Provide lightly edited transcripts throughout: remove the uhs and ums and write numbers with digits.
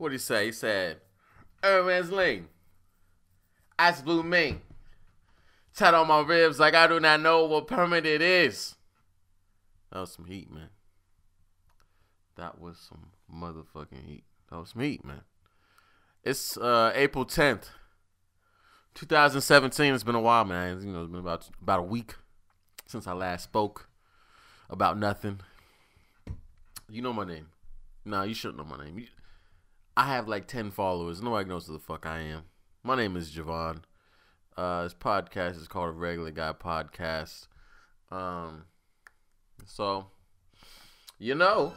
What did he say? He said, Man's Lane, Ice Blue Ming, tat on my ribs like I do not know what permit it is. That was some heat, man. That was some motherfucking heat. That was some heat, man. It's April 10th, 2017. It's been a while, man. You know, it's been about a week since I last spoke about nothing. You know my name. Nah, you shouldn't know my name. I have like 10 followers. Nobody knows who the fuck I am. My name is Javon. This podcast is called A Regular Guy Podcast. So, you know.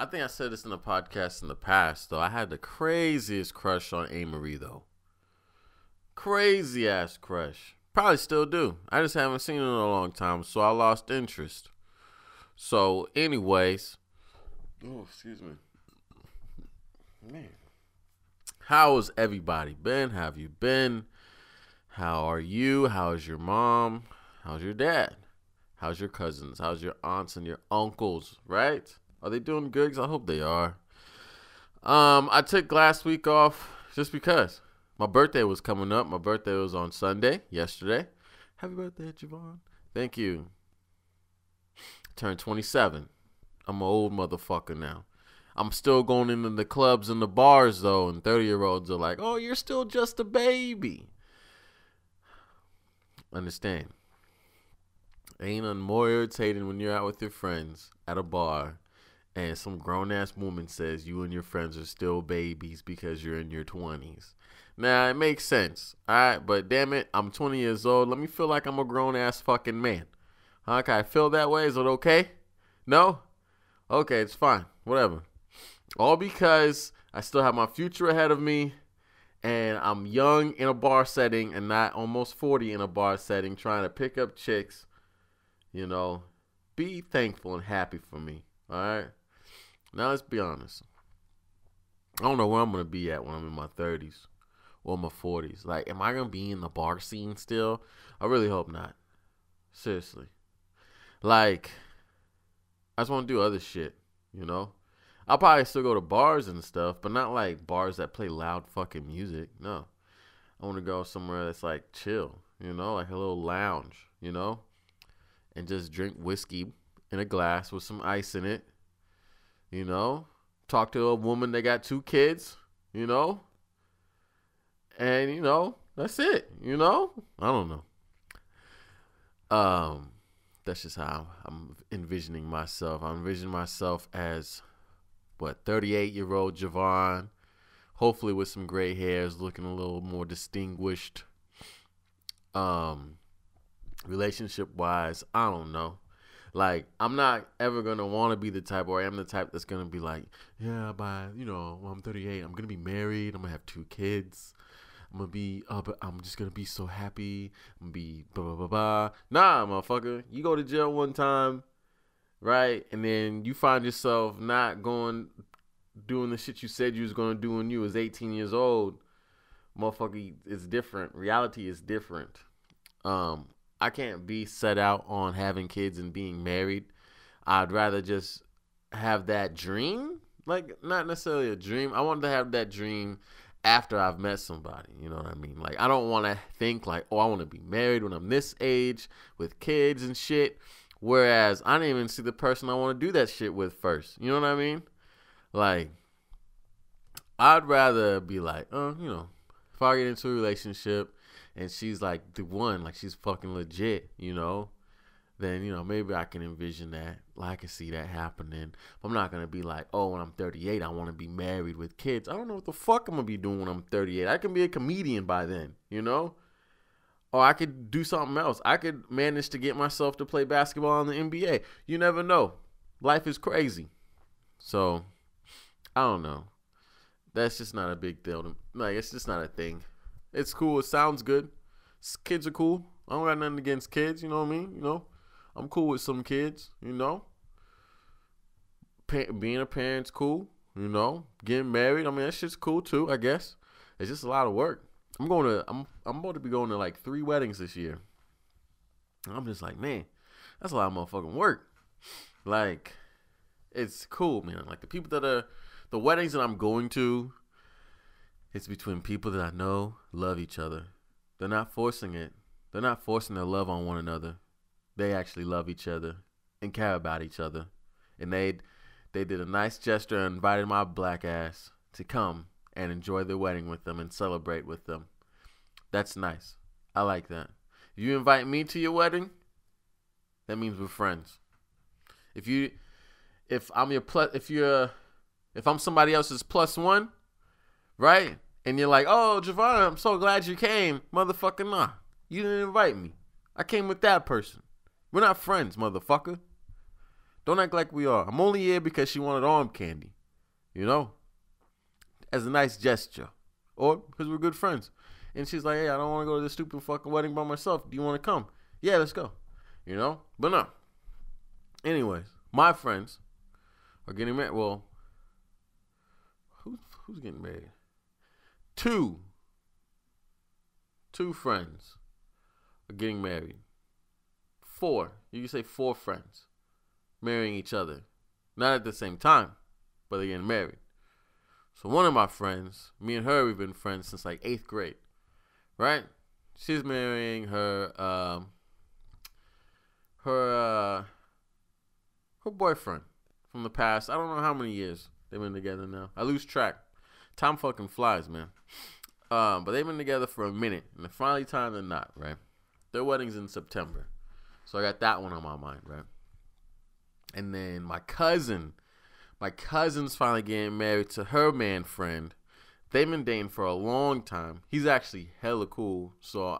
I think I said this in the podcast in the past, though. I had the craziest crush on A-Marie, though. Crazy ass crush. Probably still do. I just haven't seen her in a long time, so I lost interest. So, anyways. Oh, excuse me. Man. How's everybody been? How have you been? How are you? How's your mom? How's your dad? How's your cousins? How's your aunts and your uncles, right? Are they doing good? 'Cause I hope they are. I took last week off just because. My birthday was coming up. My birthday was on Sunday, yesterday. Happy birthday, Javon. Thank you. Turned 27. I'm an old motherfucker now. I'm still going into the clubs and the bars, though, and 30-year-olds are like, oh, you're still just a baby. Understand. Ain't nothing more irritating when you're out with your friends at a bar and some grown-ass woman says you and your friends are still babies because you're in your 20s. Now, it makes sense, all right? But damn it, I'm 20 years old. Let me feel like I'm a grown-ass fucking man. Huh? Can I feel that way? Is it okay? No? Okay, it's fine. Whatever. All because I still have my future ahead of me and I'm young in a bar setting and not almost 40 in a bar setting trying to pick up chicks. You know, be thankful and happy for me, all right? Now, let's be honest. I don't know where I'm going to be at when I'm in my 30s or my 40s. Like, am I going to be in the bar scene still? I really hope not. Seriously. Like, I just want to do other shit, you know? I'll probably still go to bars and stuff, but not like bars that play loud fucking music. No. I want to go somewhere that's like chill, you know? Like a little lounge, you know? And just drink whiskey in a glass with some ice in it, you know? Talk to a woman that got 2 kids, you know? And, you know, that's it, you know? I don't know. That's just how I'm envisioning myself. I'm envisioning myself as, 38-year-old Javon, hopefully with some gray hairs, looking a little more distinguished. Relationship-wise, I don't know. Like, I'm not ever going to want to be the type, or I am the type that's going to be like, yeah, when I'm 38, I'm going to be married. I'm going to have 2 kids. I'm going to be, but I'm just going to be so happy. I'm going to be blah, blah, blah, blah. Nah, motherfucker. You go to jail one time, right? And then you find yourself not doing the shit you said you was going to do when you was 18 years old. Motherfucker, it's different. Reality is different. I can't be set out on having kids and being married. I'd rather just have that dream. Like, not necessarily a dream. I wanted to have that dream after I've met somebody. You know what I mean? Like, I don't want to think like, oh, I want to be married when I'm this age with kids and shit. Whereas I didn't even see the person I want to do that shit with first. You know what I mean? Like, I'd rather be like, if I get into a relationship and she's like the one, like she's fucking legit, you know, then, maybe I can envision that. Like, I can see that happening. I'm not going to be like, oh, when I'm 38, I want to be married with kids. I don't know what the fuck I'm going to be doing when I'm 38. I can be a comedian by then, you know? Or I could do something else. I could manage to get myself to play basketball in the NBA. You never know. Life is crazy. So, I don't know. That's just not a big deal. Like, it's just not a thing. It's cool. It sounds good. Kids are cool. I don't got nothing against kids. You know what I mean? I'm cool with some kids. Being a parent's cool. Getting married. I mean, that shit's cool too, I guess. It's just a lot of work. I'm about to be going to like 3 weddings this year. And I'm just like, man, that's a lot of motherfucking work. Like, it's cool, man. Like the weddings that I'm going to, it's between people that I know love each other. They're not forcing it. They're not forcing their love on one another. They actually love each other and care about each other. And they did a nice gesture and invited my black ass to come and enjoy their wedding with them and celebrate with them. That's nice. I like that. If you invite me to your wedding, that means we're friends. If I'm somebody else's plus one, right? And you're like, oh, Javon, I'm so glad you came. Motherfucker, nah. You didn't invite me. I came with that person. We're not friends, motherfucker. Don't act like we are. I'm only here because she wanted arm candy. As a nice gesture. Or because we're good friends. And she's like, hey, I don't want to go to this stupid fucking wedding by myself. Do you want to come? Yeah, let's go. But no. Anyways, my friends are getting married. Well, who's getting married? Two friends are getting married. 4. You can say 4 friends marrying each other. Not at the same time, but they're getting married. So one of my friends, me and her, we've been friends since like 8th grade. Right? She's marrying her boyfriend from the past. I don't know how many years they've been together now. I lose track. Time fucking flies, man. But they've been together for a minute, and they're finally tying the knot, right? Their wedding's in September. So I got that one on my mind, right? And then my cousin's finally getting married to her man friend. They've been dating for a long time. He's actually hella cool. So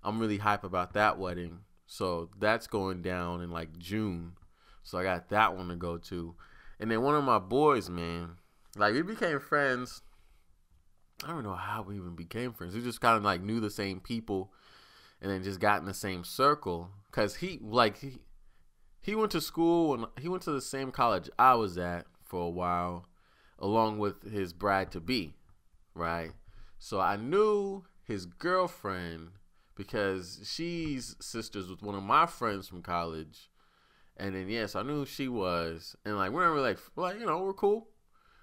I'm really hype about that wedding. So that's going down in like June. So I got that one to go to. And then one of my boys, man, like we became friends. I don't know how we even became friends. We just kind of like knew the same people and then just got in the same circle. Cause he went to school and he went to the same college I was at for a while, along with his bride-to-be, right? So I knew his girlfriend because she's sisters with one of my friends from college. And then, yes, I knew who she was. And, like, we weren't really, we're cool.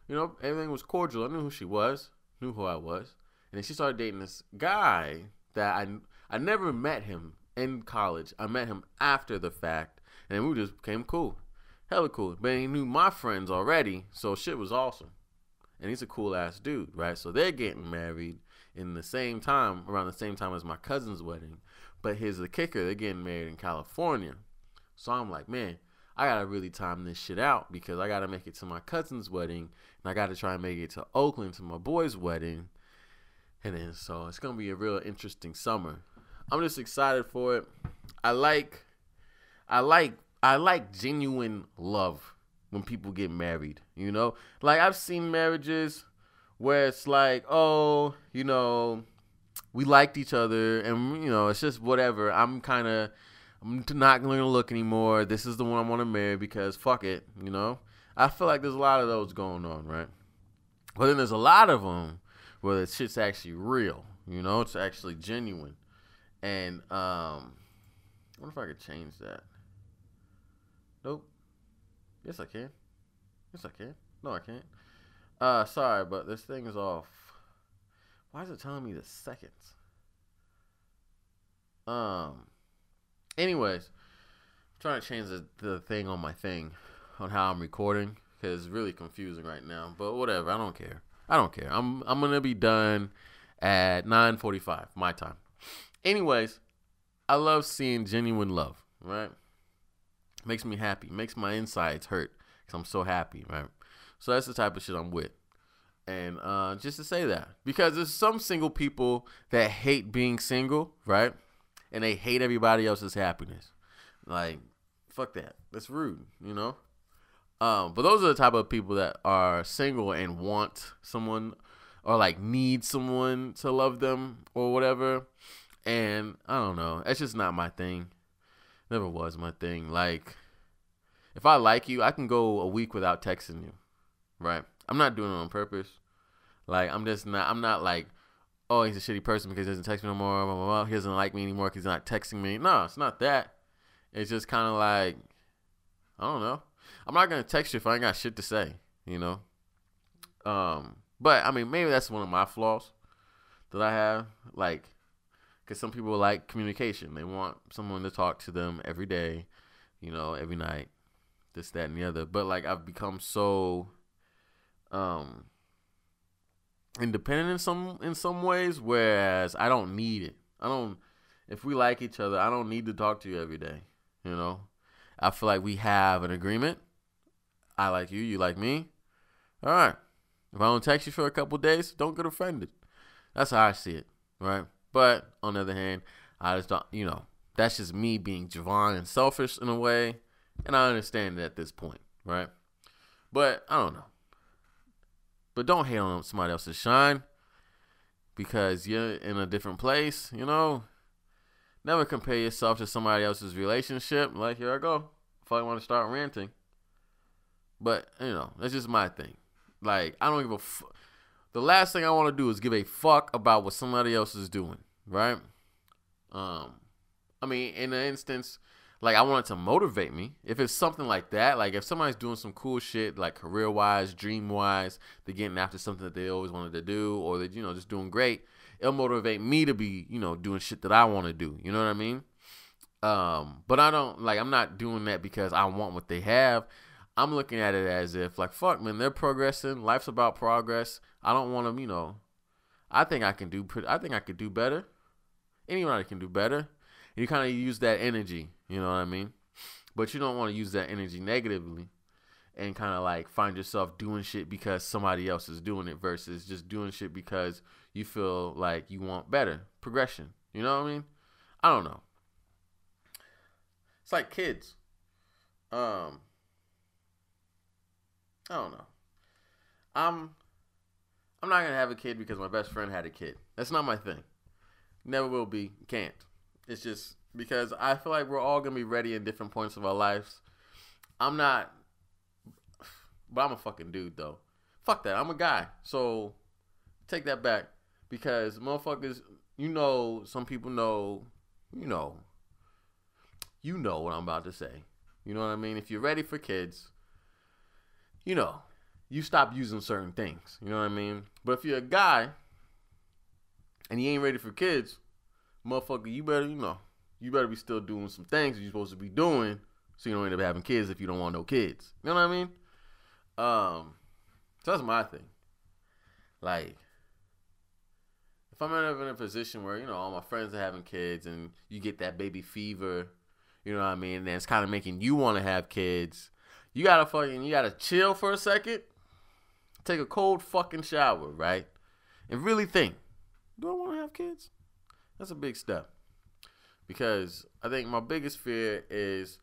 Everything was cordial. I knew who she was, knew who I was. And then she started dating this guy that I never met him in college. I met him after the fact. And then we just became cool. Hella cool. But he knew my friends already, so shit was awesome. And he's a cool ass dude, right? So they're getting married around the same time as my cousin's wedding. But here's the kicker, they're getting married in California. So I'm like, man, I gotta really time this shit out because I gotta make it to my cousin's wedding and I gotta try and make it to Oakland to my boy's wedding. And then so it's gonna be a real interesting summer. I'm just excited for it. I like genuine love when people get married, Like, I've seen marriages where it's like, oh, we liked each other and, it's just whatever. I'm not going to look anymore. This is the one I want to marry because fuck it, I feel like there's a lot of those going on, right? But then there's a lot of them where the shit's actually real, it's actually genuine. And, I wonder if I could change that. Nope. Yes, I can. No, I can't. Sorry, but this thing is off. Why is it telling me the seconds? Anyways, I'm trying to change the thing on my thing on how I'm recording because it's really confusing right now. But whatever, I don't care. I'm gonna be done at 9:45 my time. Anyways, I love seeing genuine love, right? Makes me happy. Makes my insides hurt because I'm so happy, right? So that's the type of shit I'm with. And just to say that, because there's some single people that hate being single, right? And they hate everybody else's happiness. Like, fuck that. That's rude, you know? But those are the type of people that are single and want someone or like need someone to love them or whatever. And I don't know. It's just not my thing. Never was my thing. Like, if I like you, I can go a week without texting you, right? I'm not doing it on purpose. Like, I'm not like, oh, he's a shitty person because he doesn't text me no more. Blah, blah, blah. He doesn't like me anymore because he's not texting me. No, it's not that. It's just kind of like, I don't know. I'm not going to text you if I ain't got shit to say, you know? But, I mean, maybe that's one of my flaws that I have. Like, because some people like communication. They want someone to talk to them every day, you know, every night, this, that, and the other. But, like, I've become so independent in some ways, whereas I don't need it. If we like each other, I don't need to talk to you every day, you know? I feel like we have an agreement. I like you, you like me. All right. If I don't text you for a couple days, don't get offended. That's how I see it, right? But on the other hand, I just don't, you know, that's just me being Javon and selfish in a way. And I understand it at this point, right? But I don't know. But don't hate on somebody else's shine because you're in a different place, you know? Never compare yourself to somebody else's relationship. Like, here I go. If I want to start ranting. But, you know, that's just my thing. Like, I don't give a fuck. The last thing I want to do is give a fuck about what somebody else is doing, right? I mean, in an instance, like, I want it to motivate me. If it's something like that, like, if somebody's doing some cool shit, like, career-wise, dream-wise, they're getting after something that they always wanted to do, or they're, you know, just doing great, it'll motivate me to be, you know, doing shit that I want to do. You know what I mean? But I don't, like, I'm not doing that because I want what they have. I'm looking at it as if, like, fuck, man, they're progressing. Life's about progress. I don't want them, you know. I think I could do better. Anybody can do better. And you kind of use that energy, you know what I mean? But you don't want to use that energy negatively and kind of, like, find yourself doing shit because somebody else is doing it versus just doing shit because you feel like you want better progression. You know what I mean? I don't know. It's like kids. I don't know. I'm not gonna have a kid because my best friend had a kid. That's not my thing. Never will be. Can't. It's just because I feel like we're all gonna be ready in different points of our lives. I'm not, but I'm a fucking dude though. Fuck that. I'm a guy. So take that back because motherfuckers, you know, some people know, you know what I'm about to say. You know what I mean? If you're ready for kids, you know, you stop using certain things. You know what I mean? But if you're a guy and you ain't ready for kids, motherfucker, you better be still doing some things you're supposed to be doing so you don't end up having kids if you don't want no kids. You know what I mean? So that's my thing. Like, if I'm ever in a position where, you know, all my friends are having kids and you get that baby fever, you know what I mean? And it's kind of making you want to have kids. You gotta chill for a second, take a cold fucking shower, right? And really think, do I want to have kids? That's a big step. Because I think my biggest fear is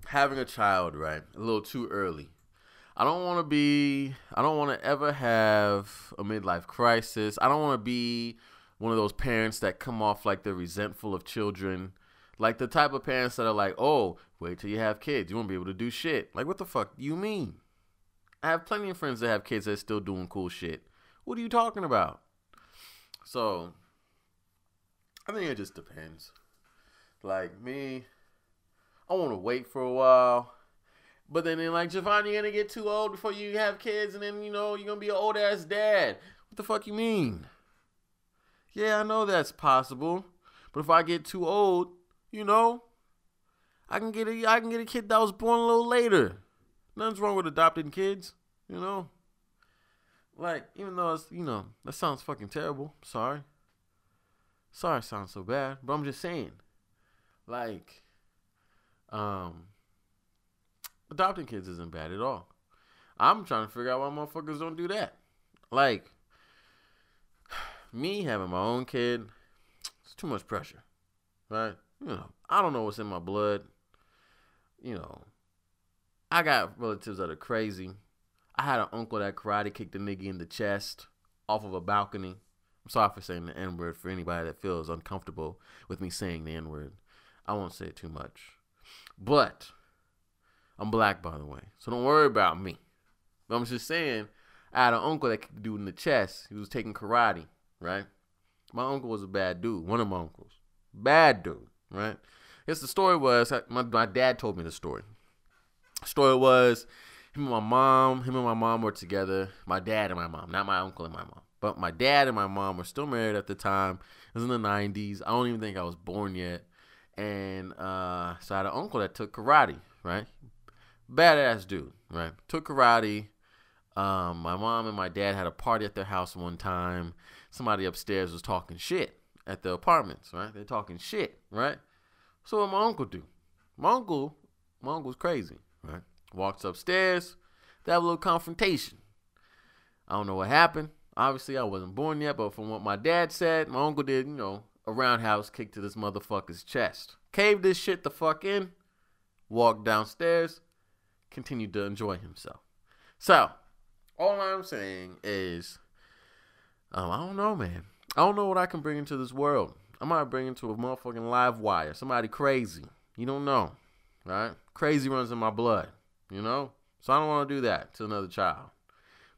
having a child, right? A little too early. I don't want to ever have a midlife crisis. I don't want to be one of those parents that come off like they're resentful of children. Like the type of parents that are like, oh, wait till you have kids. You won't be able to do shit. Like, what the fuck do you mean? I have plenty of friends that have kids that are still doing cool shit. What are you talking about? So, I think it just depends. Like, me, I want to wait for a while. But then like, Javon, you're going to get too old before you have kids. And then, you know, you're going to be an old-ass dad. What the fuck you mean? Yeah, I know that's possible. But if I get too old, you know, I can get a kid that was born a little later. Nothing's wrong with adopting kids, you know. Like, even though it's, you know, that sounds fucking terrible. Sorry it sounds so bad, but I'm just saying, like, adopting kids isn't bad at all. I'm trying to figure out why motherfuckers don't do that. Like, me having my own kid, it's too much pressure, right? I don't know what's in my blood. I got relatives that are crazy. I had an uncle that karate kicked a nigga in the chest off of a balcony. I'm sorry for saying the N-word for anybody that feels uncomfortable with me saying the N-word. I won't say it too much. But I'm black, by the way, so don't worry about me. But I'm just saying, I had an uncle that kicked the dude in the chest. He was taking karate, right? My uncle was a bad dude. One of my uncles. Bad dude, right? I guess the story was, my dad told me the story. The story was, him and my mom were together. My dad and my mom, not my uncle and my mom. But my dad and my mom were still married at the time. It was in the 90s. I don't even think I was born yet. And so I had an uncle that took karate, right? Badass dude, right? Took karate. My mom and my dad had a party at their house one time. Somebody upstairs was talking shit at the apartments, right? They're talking shit, right? So what my uncle do? My uncle's crazy, right? Walks upstairs. They have a little confrontation. I don't know what happened. Obviously, I wasn't born yet, but from what my dad said, my uncle did, a roundhouse kick to this motherfucker's chest. Caved this shit the fuck in. Walked downstairs. Continued to enjoy himself. So, all I'm saying is, I don't know, man. I don't know what I can bring into this world. I might bring into a motherfucking live wire. Somebody crazy. You don't know, right? Crazy runs in my blood, So I don't want to do that to another child.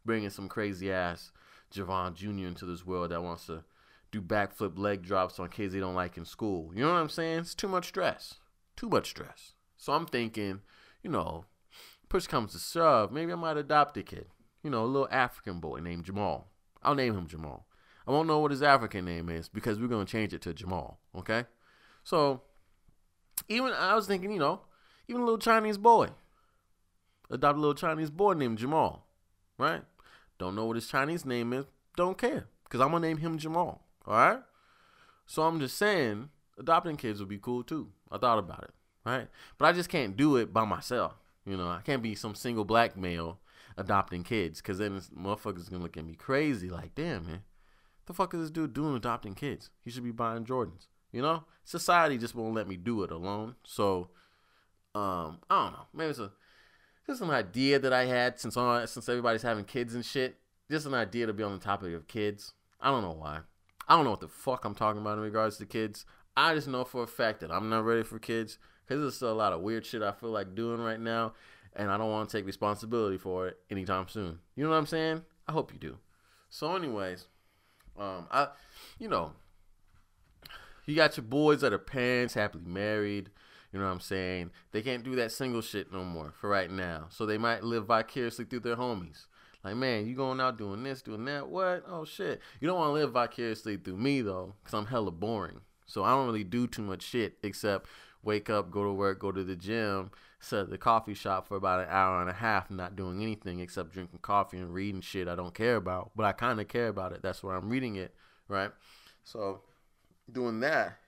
Bringing some crazy ass Javon Jr. into this world that wants to do backflip leg drops on kids they don't like in school. You know what I'm saying? It's too much stress. Too much stress. So I'm thinking, push comes to shove, maybe I might adopt a kid. A little African boy named Jamal. I'll name him Jamal. I won't know what his African name is because we're going to change it to Jamal, okay? So, I was thinking, even a little Chinese boy. Adopt a little Chinese boy named Jamal, right? Don't know what his Chinese name is. Don't care because I'm going to name him Jamal, all right? So I'm just saying, adopting kids would be cool too. I thought about it, right? But I just can't do it by myself. I can't be some single black male adopting kids because then this motherfucker's going to look at me crazy like, damn, man. The fuck is this dude doing adopting kids? He should be buying Jordans. Society just won't let me do it alone. So, I don't know. Maybe it's just an idea that I had since everybody's having kids and shit. Just an idea to be on the topic of kids. I don't know why. I don't know what the fuck I'm talking about in regards to kids. I just know for a fact that I'm not ready for kids because there's still a lot of weird shit I feel like doing right now, and I don't want to take responsibility for it anytime soon. You know what I'm saying? I hope you do. So, anyways. You got your boys that are parents, happily married. You know what I'm saying? They can't do that single shit no more for right now. So they might live vicariously through their homies. Like, man, you going out doing this, doing that. What? Oh, shit. You don't want to live vicariously through me, though, because I'm hella boring. So I don't really do too much shit except wake up, go to work, go to the gym, sit at the coffee shop for about an hour and a half, not doing anything except drinking coffee and reading shit I don't care about. But I kind of care about it. That's why I'm reading it, right? So doing that.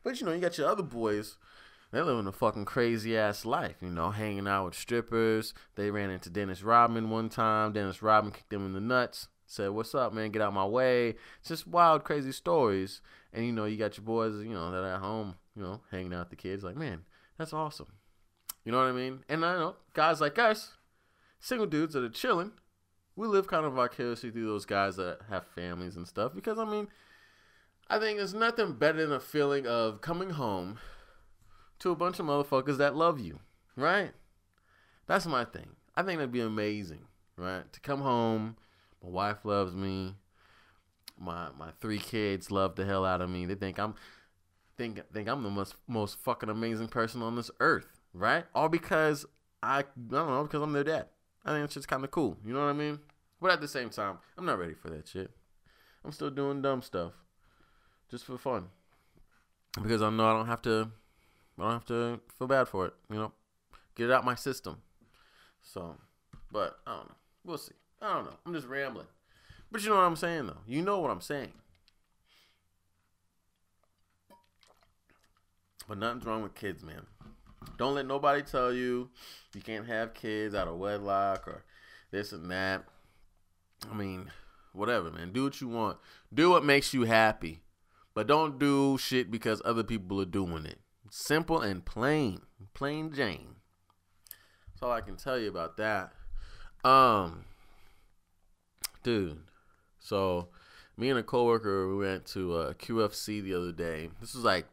But, you got your other boys. They're living a fucking crazy-ass life, hanging out with strippers. They ran into Dennis Rodman one time. Dennis Rodman kicked them in the nuts. Said, what's up, man? Get out my way. It's just wild, crazy stories. And, you got your boys, that are at home, hanging out with the kids. Like, man, that's awesome. You know what I mean? And I know guys like us, single dudes that are chilling, we live kind of vicariously through those guys that have families and stuff. Because, I think there's nothing better than a feeling of coming home to a bunch of motherfuckers that love you, right? That's my thing. I think that'd be amazing, right? To come home, my wife loves me, my 3 kids love the hell out of me. They think I'm the most fucking amazing person on this earth, right? All because I don't know, because I'm their dad. I think it's just kind of cool, you know what I mean? But at the same time, I'm not ready for that shit. I'm still doing dumb stuff, just for fun, because I know I don't have to feel bad for it, get it out my system. So, but I don't know. We'll see. I don't know. I'm just rambling. But you know what I'm saying, though. You know what I'm saying. But nothing's wrong with kids, man. Don't let nobody tell you you can't have kids out of wedlock or this and that. I mean, whatever, man. Do what you want. Do what makes you happy. But don't do shit because other people are doing it. Simple and plain. Plain Jane. That's all I can tell you about that. Dude. So, me and a coworker, we went to QFC the other day. This was like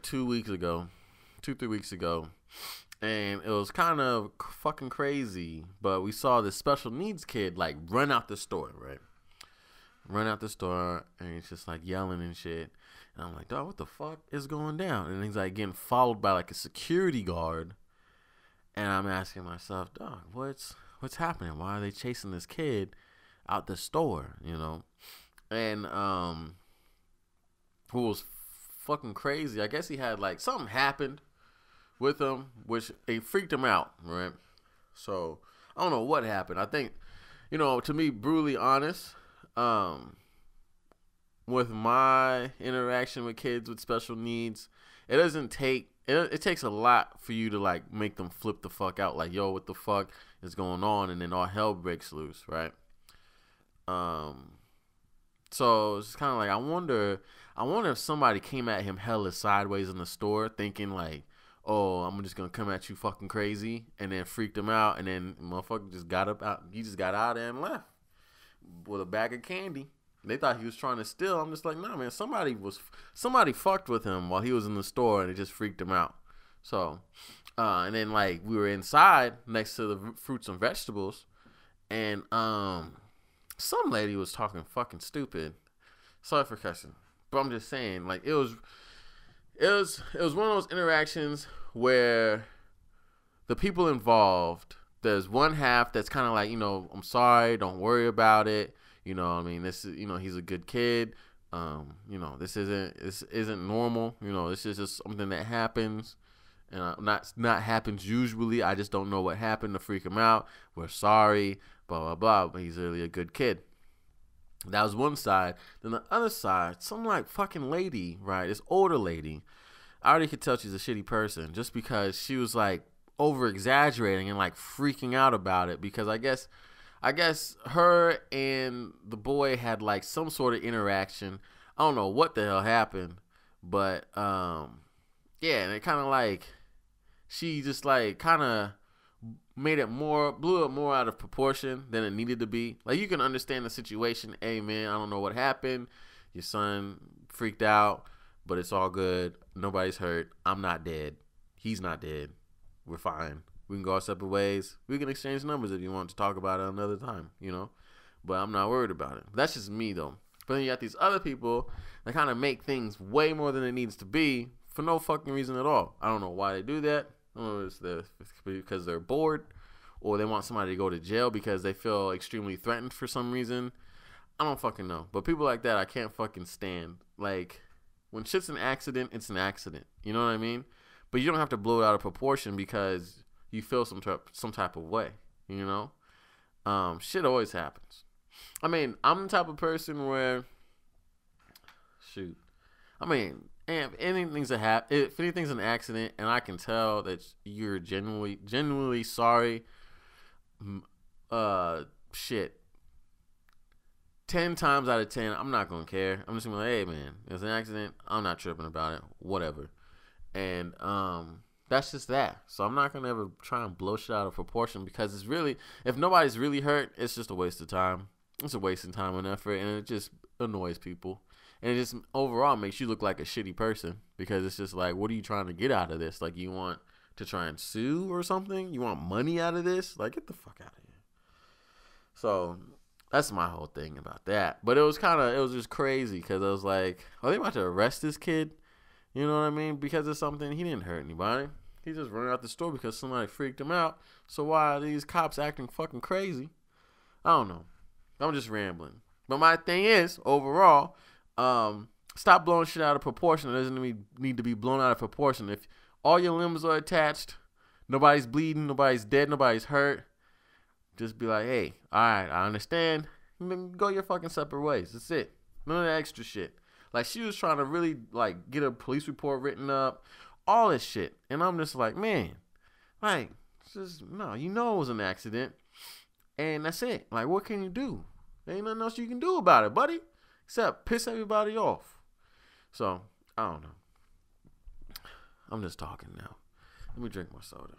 2 weeks ago. 2-3 weeks ago. And it was kind of fucking crazy. But we saw this special needs kid like run out the store, right? Run out the store, and he's just like yelling and shit. And I'm like, dog, what the fuck is going down? And he's like getting followed by like a security guard. And I'm asking myself, dog, what's happening? Why are they chasing this kid out the store, you know? And what was fucking crazy, I guess he had like something happened with him, which it freaked him out, right? So I don't know what happened. I think, to be brutally honest, with my interaction with kids with special needs, it doesn't take it takes a lot for you to like make them flip the fuck out, like, yo, what the fuck is going on, and then all hell breaks loose, right? So it's kind of like I wonder if somebody came at him hella sideways in the store, thinking like, oh, I'm just gonna come at you fucking crazy, and then freaked him out, and then motherfucker just got up out. He just got out there and left with a bag of candy. They thought he was trying to steal. I'm just like, nah, man. Somebody fucked with him while he was in the store, and it just freaked him out. So, and then like we were inside next to the fruits and vegetables, and some lady was talking fucking stupid. Sorry for cussing, but I'm just saying, like, it was one of those interactions where the people involved, there's one half that's kind of like, I'm sorry, don't worry about it. I mean, this is, he's a good kid. This isn't normal. This is just something that happens, and not happens usually. I just don't know what happened to freak him out. We're sorry, blah blah blah. But he's really a good kid. That was one side. Then the other side, some like fucking lady, right? This older lady. I already could tell she's a shitty person just because she was like over exaggerating and like freaking out about it, because I guess her and the boy had like some sort of interaction. I don't know what the hell happened, but yeah, and it kind of like she just like kind of blew it more out of proportion than it needed to be. Like, you can understand the situation. Hey man, I don't know what happened. Your son freaked out, but it's all good. Nobody's hurt. I'm not dead. He's not dead. We're fine. We can go our separate ways. We can exchange numbers if you want to talk about it another time, But I'm not worried about it. That's just me, though. But then you got these other people that kind of make things way more than it needs to be for no fucking reason at all. I don't know why they do that. I don't know if it's because they're bored, or they want somebody to go to jail because they feel extremely threatened for some reason. I don't fucking know. But people like that, I can't fucking stand. Like, when shit's an accident, it's an accident. You know what I mean? But you don't have to blow it out of proportion because you feel some type of way, Shit always happens. I mean, I'm the type of person where, if anything's an accident and I can tell that you're genuinely sorry, 10 times out of 10, I'm not gonna care. I'm just gonna be like, hey man, it's an accident. I'm not tripping about it. Whatever. And that's just that. So I'm not gonna ever try and blow shit out of proportion, because it's really, if nobody's really hurt, it's just a waste of time. It's a waste of time and effort, and it just annoys people. And it just overall makes you look like a shitty person, because it's just like, what are you trying to get out of this? Like, you want to try and sue or something? You want money out of this? Like, get the fuck out of here. So that's my whole thing about that. But it was just crazy, because I was like, are they about to arrest this kid? You know what I mean? Because of something. He didn't hurt anybody. He just ran out the store because somebody freaked him out. So why are these cops acting fucking crazy? I don't know. I'm just rambling. But my thing is, overall, stop blowing shit out of proportion. It doesn't need to be blown out of proportion. If all your limbs are attached, nobody's bleeding, nobody's dead, nobody's hurt, just be like, hey, all right, I understand. Go your fucking separate ways. That's it. None of that extra shit. Like, she was trying to really, get a police report written up, all this shit. And I'm just like, man, It's just, no, you know it was an accident. And that's it. Like, what can you do? There ain't nothing else you can do about it, buddy. Except piss everybody off. So, I don't know. I'm just talking now. Let me drink my soda.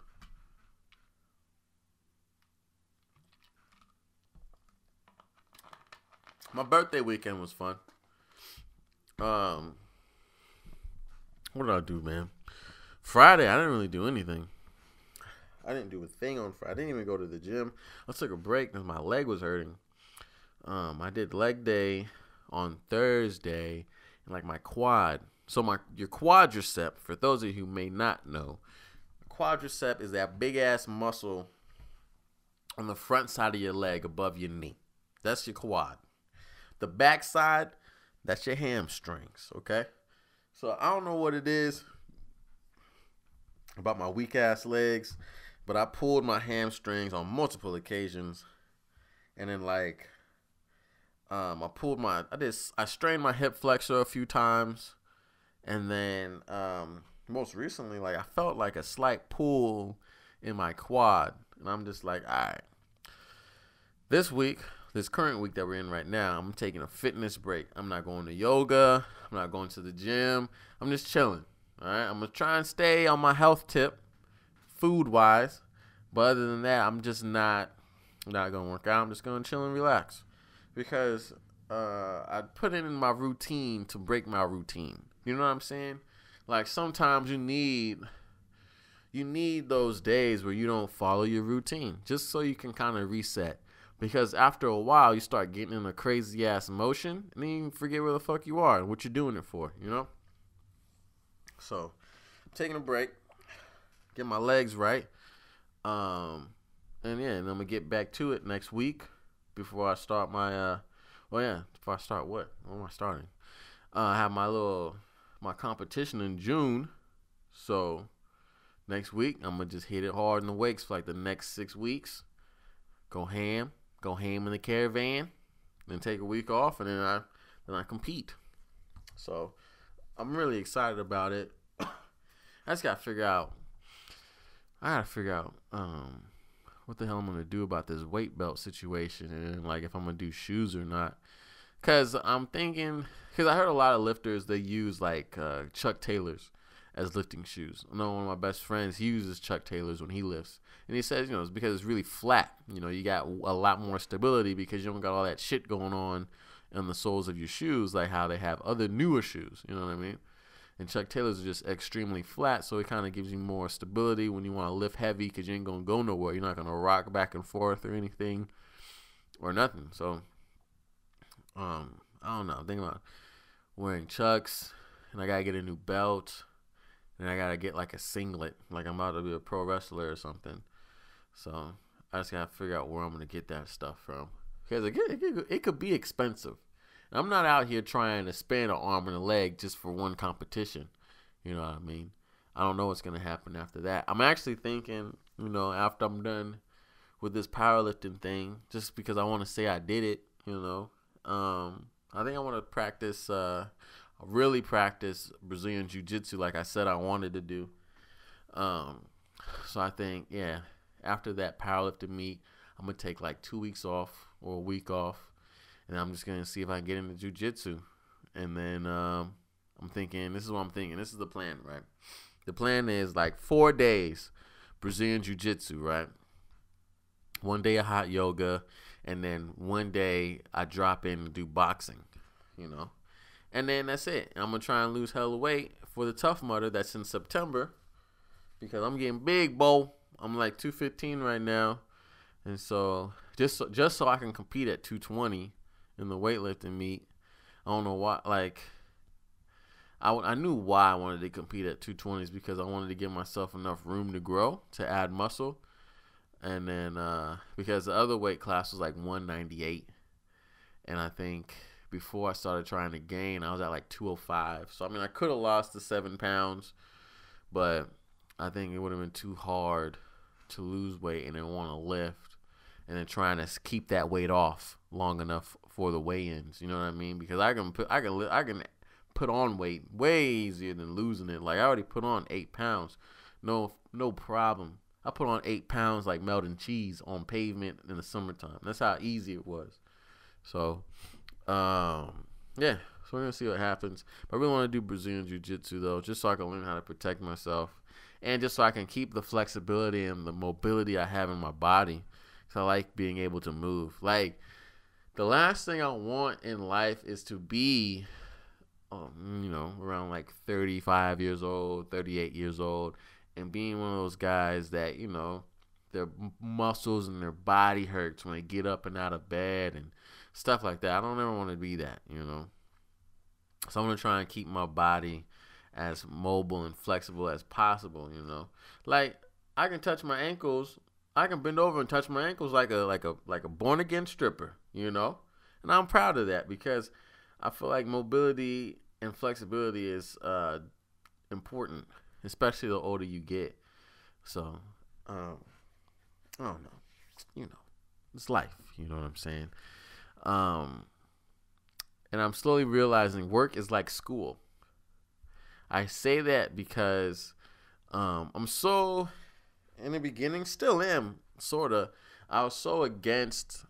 My birthday weekend was fun. What did I do, man? Friday, I didn't really do anything. I didn't do a thing on Friday. I didn't even go to the gym. I took a break because my leg was hurting. I did leg day on Thursday, and like my quad. So your quadricep, for those of you who may not know, quadricep is that big ass muscle on the front side of your leg above your knee. That's your quad. The back side, that's your hamstrings, okay? So I don't know what it is about my weak ass legs, but I pulled my hamstrings on multiple occasions. And then like I strained my hip flexor a few times. And then most recently, like I felt like a slight pull in my quad. And I'm just like, all right. This current week that we're in right now, I'm taking a fitness break. I'm not going to yoga. I'm not going to the gym. I'm just chilling. All right. I'm going to try and stay on my health tip, food-wise. But other than that, I'm just not going to work out. I'm just going to chill and relax. Because I put it in my routine to break my routine. You know what I'm saying? Like sometimes you need those days where you don't follow your routine. Just so you can kind of reset. Because after a while, you start getting in a crazy-ass motion, and then you forget where the fuck you are and what you're doing it for, you know? So, I'm taking a break, get my legs right, and yeah, and I'm going to get back to it next week before I start my, before I start what? What am I starting? I have my competition in June, so next week, I'm going to just hit it hard in the weights for like the next 6 weeks, go ham in the caravan, then take a week off, and then I compete. So I'm really excited about it. I just gotta figure out what the hell I'm gonna do about this weight belt situation, and like if I'm gonna do shoes or not. Cause I'm thinking, I heard a lot of lifters, they use like Chuck Taylors as lifting shoes. I know one of my best friends, he uses Chuck Taylors when he lifts. And he says, it's because it's really flat. You got a lot more stability because you don't got all that shit going on the soles of your shoes like how they have other newer shoes. You know what I mean? And Chuck Taylors are just extremely flat, so it kind of gives you more stability when you want to lift heavy because you ain't going to go nowhere. You're not going to rock back and forth or anything or nothing. So, I don't know. I'm thinking about wearing Chucks, and I got to get a new belt. And I got to get like a singlet, like I'm about to be a pro wrestler or something. So I just got to figure out where I'm going to get that stuff from. Because it could be expensive. And I'm not out here trying to spend an arm and a leg just for one competition. You know what I mean? I don't know what's going to happen after that. I'm actually thinking, after I'm done with this powerlifting thing, just because I want to say I did it, I think I want to practice really practice Brazilian Jiu-Jitsu like I said I wanted to do. So I think, after that powerlifting meet, I'm going to take like 2 weeks off or a week off, and I'm just going to see if I can get into Jiu-Jitsu. And then I'm thinking, this is what I'm thinking. This is the plan, right? The plan is like 4 days Brazilian Jiu-Jitsu, right? 1 day of hot yoga, and then 1 day I drop in and do boxing, And then that's it. I'm going to try and lose hella weight for the Tough Mudder that's in September because I'm getting big, bo. I'm like 215 right now. And so just so I can compete at 220 in the weightlifting meet. I don't know why. Like, I knew why I wanted to compete at 220s because I wanted to give myself enough room to grow, to add muscle. And then because the other weight class was like 198. And I think before I started trying to gain, I was at like 205. So, I could have lost the 7 pounds, but I think it would have been too hard to lose weight and then want to lift and then trying to keep that weight off long enough for the weigh-ins. You know what I mean? Because I can put on weight way easier than losing it. Like I already put on 8 pounds, no problem. I put on 8 pounds like melting cheese on pavement in the summertime. That's how easy it was. So, yeah. So we're gonna see what happens. But I really want to do Brazilian Jiu-Jitsu though, just so I can learn how to protect myself, and just so I can keep the flexibility and the mobility I have in my body. Cause I like being able to move. Like, the last thing I want in life is to be, around like 35 years old, 38 years old, and being one of those guys that, their muscles and their body hurts when they get up and out of bed and stuff like that. I don't ever want to be that, So I'm going to try and keep my body as mobile and flexible as possible, Like, I can touch my ankles. I can bend over and touch my ankles like a born again stripper, And I'm proud of that because I feel like mobility and flexibility is important, especially the older you get. So, I don't know. It's life, you know what I'm saying? And I'm slowly realizing work is like school. I say that because I'm so, in the beginning, still am, sort of. I was so against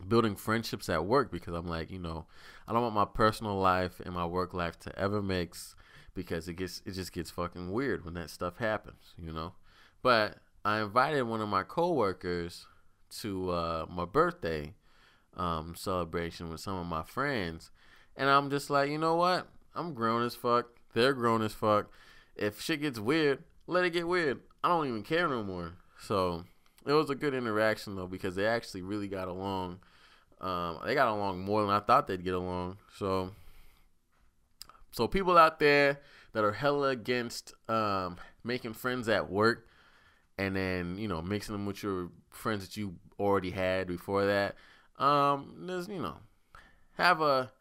building friendships at work because I'm like, I don't want my personal life and my work life to ever mix because it just gets fucking weird when that stuff happens, But I invited one of my coworkers to my birthday celebration with some of my friends, and I'm just like, you know what? I'm grown as fuck. They're grown as fuck. If shit gets weird, let it get weird. I don't even care no more. So it was a good interaction though because they actually really got along. They got along more than I thought they'd get along. So people out there that are hella against making friends at work and then, mixing them with your friends that you already had before that, there's, have a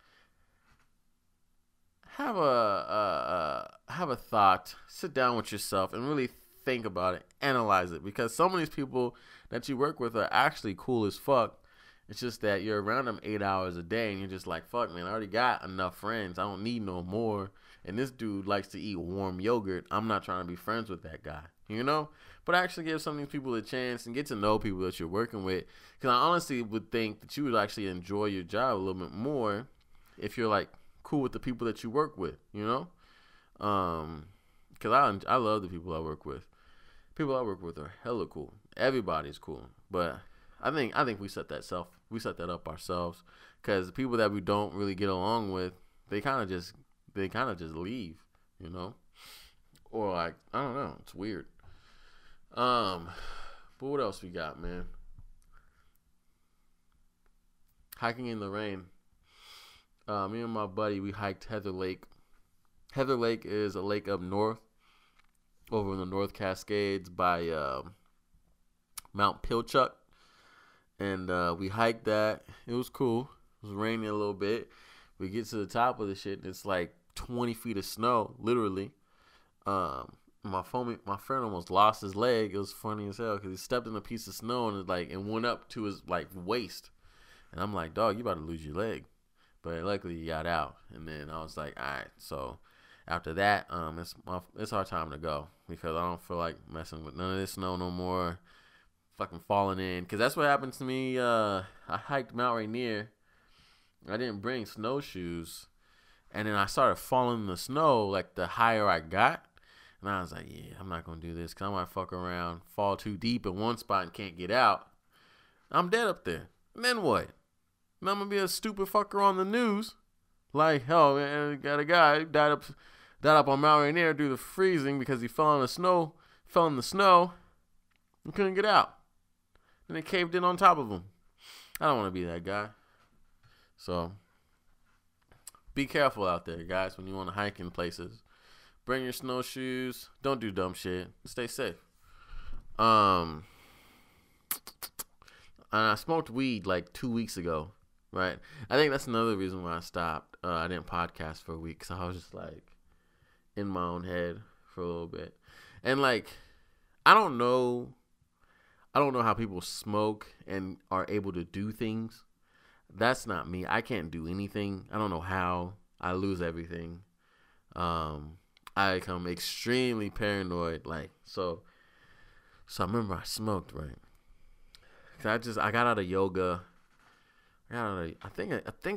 thought, sit down with yourself and really think about it, analyze it, because some of these people that you work with are actually cool as fuck. It's just that you're around them 8 hours a day and you're just like, fuck, man, I already got enough friends. I don't need no more. And this dude likes to eat warm yogurt. I'm not trying to be friends with that guy, But actually give some of these people a chance and get to know people that you're working with. Because I honestly would think that you would actually enjoy your job a little bit more if you're like cool with the people that you work with, Because I love the people I work with. People I work with are hella cool. Everybody's cool, but I think we set that up ourselves because the people that we don't really get along with, they kind of just leave, or like, I don't know, it's weird. But what else we got, man? Hiking in the rain. Me and my buddy, we hiked Heather Lake. Heather Lake is a lake up north, over in the North Cascades by Mount Pilchuck. And we hiked that. It was cool. It was raining a little bit. We get to the top of the shit, and it's like 20 feet of snow, literally. My friend almost lost his leg. It was funny as hell because he stepped in a piece of snow and it went up to his waist. And I'm like, dog, you about to lose your leg. But luckily he got out. And then I was like, all right. So after that, it's our time to go because I don't feel like messing with none of this snow no more. Fucking falling in, because that's what happened to me. I hiked Mount Rainier. I didn't bring snowshoes, and then I started falling in the snow like the higher I got, and I was like, yeah, I'm not gonna do this because I might fuck around, fall too deep in one spot and can't get out. I'm dead up there. And then what? And I'm gonna be a stupid fucker on the news, like, oh man, got a guy died up on Mount Rainier due to freezing because he fell in the snow, and couldn't get out. And it caved in on top of him. I don't want to be that guy. So, be careful out there, guys, when you want to hike in places. Bring your snowshoes. Don't do dumb shit. Stay safe. And I smoked weed like 2 weeks ago, right? I think that's another reason why I stopped. I didn't podcast for a week because I was just like in my own head for a little bit. And like, I don't know how people smoke and are able to do things. That's not me. I can't do anything. I don't know how. I lose everything. I I become extremely paranoid. Like, so I remember I smoked, right? 'Cause I got out of yoga. I think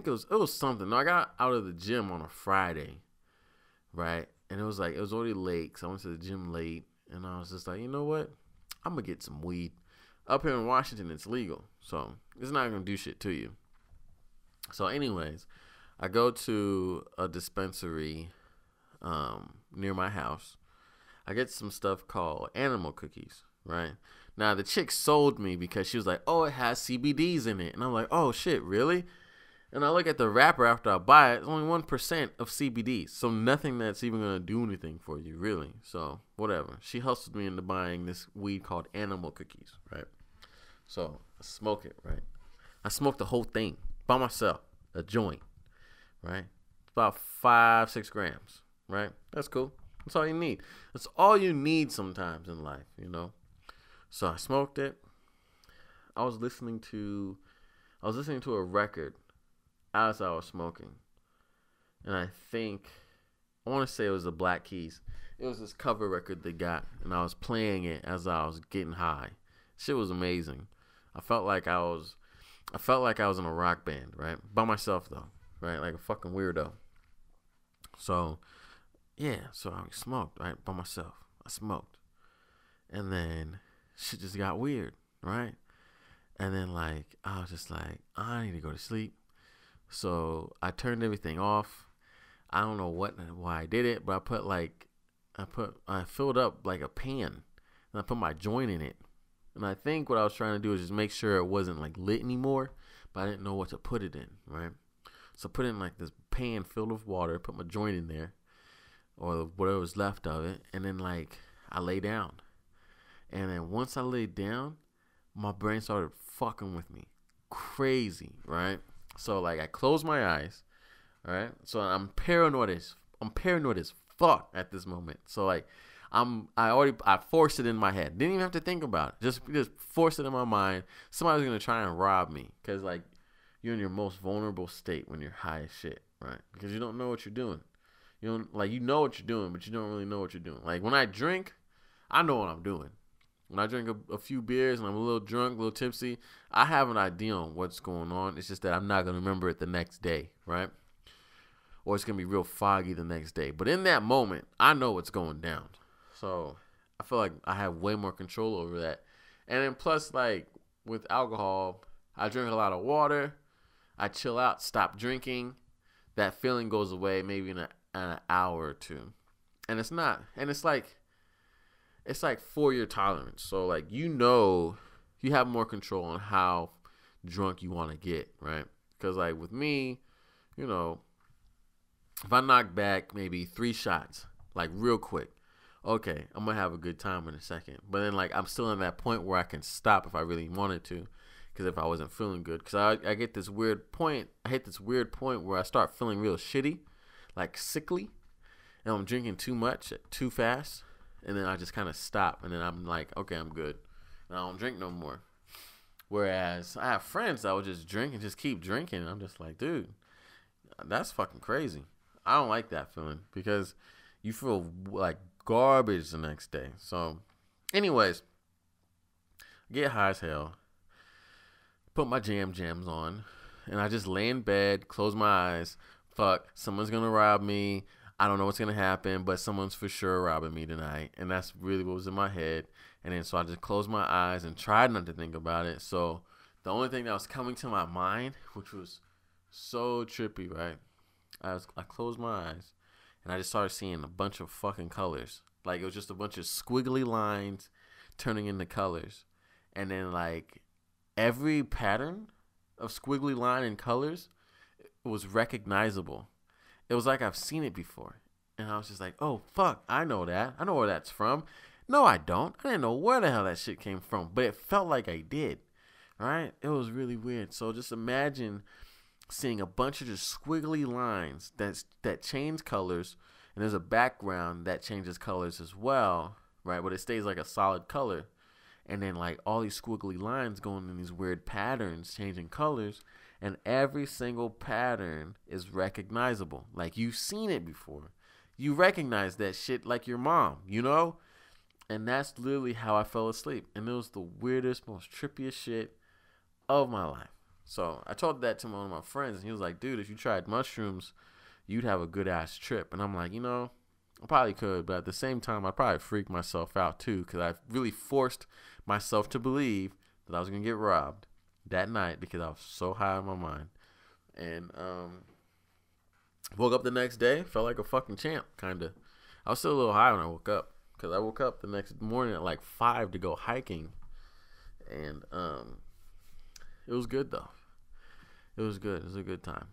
it was something. No, I got out of the gym on a Friday, right? And it was already late, so I went to the gym late, and I was just like, you know what? I'm gonna get some weed. Up here in Washington, it's legal, so it's not gonna do shit to you. So, anyways, I go to a dispensary near my house. I get some stuff called animal cookies, right? Now, the chick sold me because she was like, oh, it has CBDs in it. And I'm like, oh, shit, really? And I look at the wrapper after I buy it. It's only 1% of CBD. So nothing that's even going to do anything for you, really. So whatever. She hustled me into buying this weed called animal cookies, right? So I smoke it, right? I smoked the whole thing by myself, a joint, right? It's about 5-6 grams, right? That's cool. That's all you need. That's all you need sometimes in life, you know? So I smoked it. I was listening to a record as I was smoking. And I want to say it was the Black Keys. It was this cover record they got, and I was playing it as I was getting high. Shit was amazing. I felt like I was in a rock band, right? By myself though, right? Like a fucking weirdo. So, yeah, so I smoked, right? By myself. I smoked. And then shit just got weird, right? And then like I was just like, I need to go to sleep. So I turned everything off. I don't know why I did it, but I filled up like a pan and I put my joint in it. And I think what I was trying to do is just make sure it wasn't like lit anymore, but I didn't know what to put it in, right? So I put it in like this pan filled with water, put my joint in there, or whatever was left of it, and then like I lay down. And then once I laid down, my brain started fucking with me. Crazy, right? So like I closed my eyes, right? So I'm paranoid as fuck at this moment. So like I forced it in my head. Didn't even have to think about it. Just forced it in my mind. Somebody's gonna try and rob me. Cause like you're in your most vulnerable state when you're high as shit, right? Because you don't know what you're doing. You know what you're doing, but you don't really know what you're doing. Like when I drink, I know what I'm doing. When I drink a few beers and I'm a little drunk, a little tipsy, I have an idea on what's going on. It's just that I'm not going to remember it the next day, right? Or it's going to be real foggy the next day. But in that moment, I know what's going down. So I feel like I have way more control over that. And then plus, like, with alcohol, I drink a lot of water. I chill out, stop drinking. That feeling goes away maybe in an hour or two. And it's like for your tolerance. So like, you have more control on how drunk you want to get, right? Because like with me, if I knock back maybe 3 shots, like real quick, okay, I'm gonna have a good time in a second. But then like I'm still in that point where I can stop if I really wanted to, because if I wasn't feeling good, because I get this weird point. I hit this weird point where I start feeling real shitty, like sickly, and I'm drinking too much, too fast. And then I just kind of stop, and then I'm like, okay, I'm good. And I don't drink no more. Whereas I have friends that will just drink and just keep drinking. And I'm just like, dude, that's fucking crazy. I don't like that feeling because you feel like garbage the next day. So, anyways, get high as hell, put my jams on, and I just lay in bed, close my eyes. Fuck, someone's going to rob me. I don't know what's going to happen, but someone's for sure robbing me tonight. And that's really what was in my head. And then so I just closed my eyes and tried not to think about it. So the only thing that was coming to my mind, which was so trippy, right? I closed my eyes and I just started seeing a bunch of fucking colors. Like it was just a bunch of squiggly lines turning into colors. And then like every pattern of squiggly line and colors was recognizable. It was like I've seen it before. And I was just like, oh, fuck, I know that. I know where that's from. No, I don't. I didn't know where the hell that shit came from. But it felt like I did. Right? It was really weird. So just imagine seeing a bunch of just squiggly lines that change colors. And there's a background that changes colors as well. Right? But it stays like a solid color. And then like all these squiggly lines going in these weird patterns, changing colors. And every single pattern is recognizable. Like you've seen it before. you recognize that shit like your mom, you know? And that's literally how I fell asleep. And it was the weirdest, most trippiest shit of my life. So I told that to one of my friends, and he was like, dude, if you tried mushrooms, you'd have a good ass trip. And I'm like, I probably could, but at the same time, I'd probably freak myself out too, because I really forced myself to believe that I was going to get robbed that night because I was so high in my mind. And woke up the next day, felt like a fucking champ, kind of. I was still a little high when I woke up, because I woke up the next morning at like 5 to go hiking. And it was good, though. It was good. It was a good time.